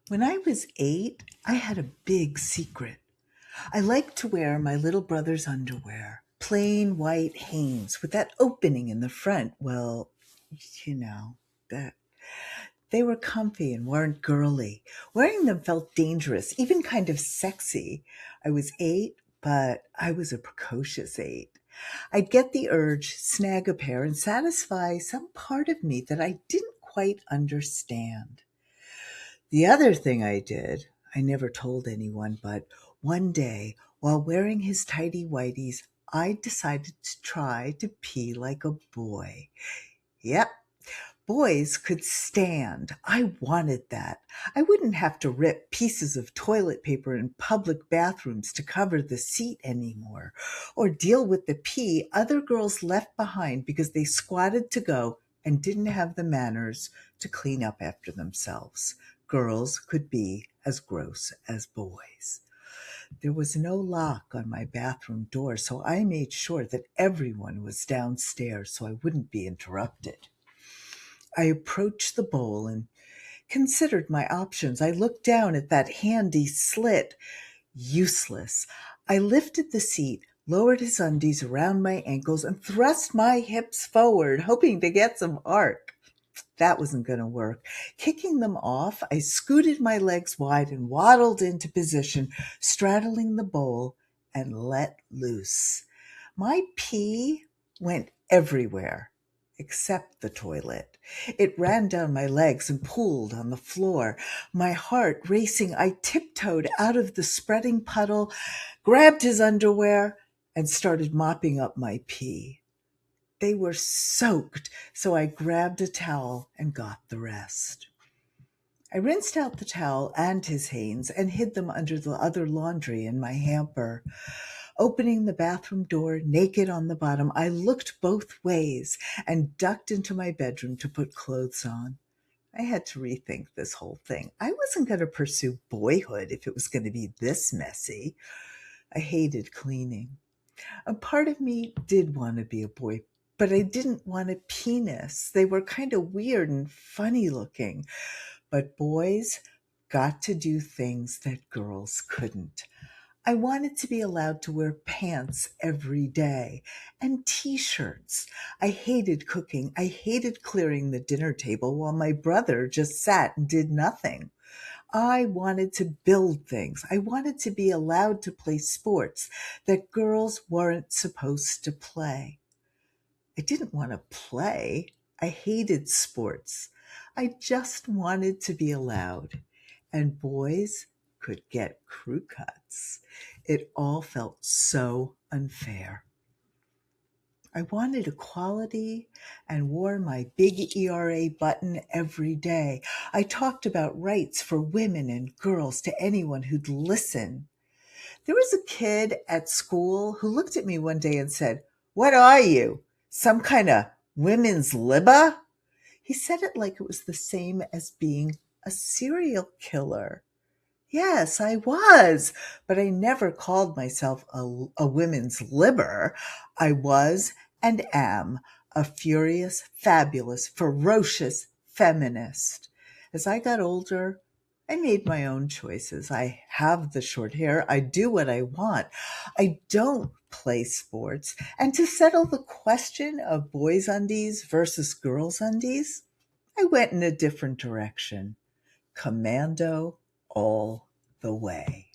When I was 8, I had a big secret. I liked to wear my little brother's underwear, plain white Hanes with that opening in the front. Well, you know, that they were comfy and weren't girly. Wearing them felt dangerous, even kind of sexy. I was 8, but I was a precocious 8. I'd get the urge, snag a pair, and satisfy some part of me that I didn't quite understand. The other thing I did, I never told anyone, but one day, while wearing his tidy whities, I decided to try to pee like a boy. Yep, boys could stand. I wanted that. I wouldn't have to rip pieces of toilet paper in public bathrooms to cover the seat anymore, or deal with the pee other girls left behind because they squatted to go and didn't have the manners to clean up after themselves. Girls could be as gross as boys. There was no lock on my bathroom door, so I made sure that everyone was downstairs so I wouldn't be interrupted. I approached the bowl and considered my options. I looked down at that handy slit. Useless. I lifted the seat, lowered his undies around my ankles, and thrust my hips forward, hoping to get some arc. That wasn't going to work. Kicking them off, I scooted my legs wide and waddled into position, straddling the bowl, and let loose. My pee went everywhere except the toilet. It ran down my legs and pooled on the floor. My heart racing, I tiptoed out of the spreading puddle, grabbed his underwear, and started mopping up my pee. They were soaked, so I grabbed a towel and got the rest. I rinsed out the towel and his Hanes and hid them under the other laundry in my hamper. Opening the bathroom door, naked on the bottom, I looked both ways and ducked into my bedroom to put clothes on. I had to rethink this whole thing. I wasn't going to pursue boyhood if it was going to be this messy. I hated cleaning. A part of me did want to be a boy, but I didn't want a penis. They were kind of weird and funny looking. But boys got to do things that girls couldn't. I wanted to be allowed to wear pants every day and t-shirts. I hated cooking. I hated clearing the dinner table while my brother just sat and did nothing. I wanted to build things. I wanted to be allowed to play sports that girls weren't supposed to play. I didn't want to play. I hated sports. I just wanted to be allowed. And boys could get crew cuts. It all felt so unfair. I wanted equality and wore my big E.R.A button every day. I talked about rights for women and girls to anyone who'd listen. There was a kid at school who looked at me one day and said, "What are you? Some kind of women's libba?" He said it like it was the same as being a serial killer. Yes, I was, but I never called myself a women's libber. I was and am a furious, fabulous, ferocious feminist. As I got older, I made my own choices. I have the short hair. I do what I want. I don't play sports. And to settle the question of boys' undies versus girls' undies, I went in a different direction. Commando all the way.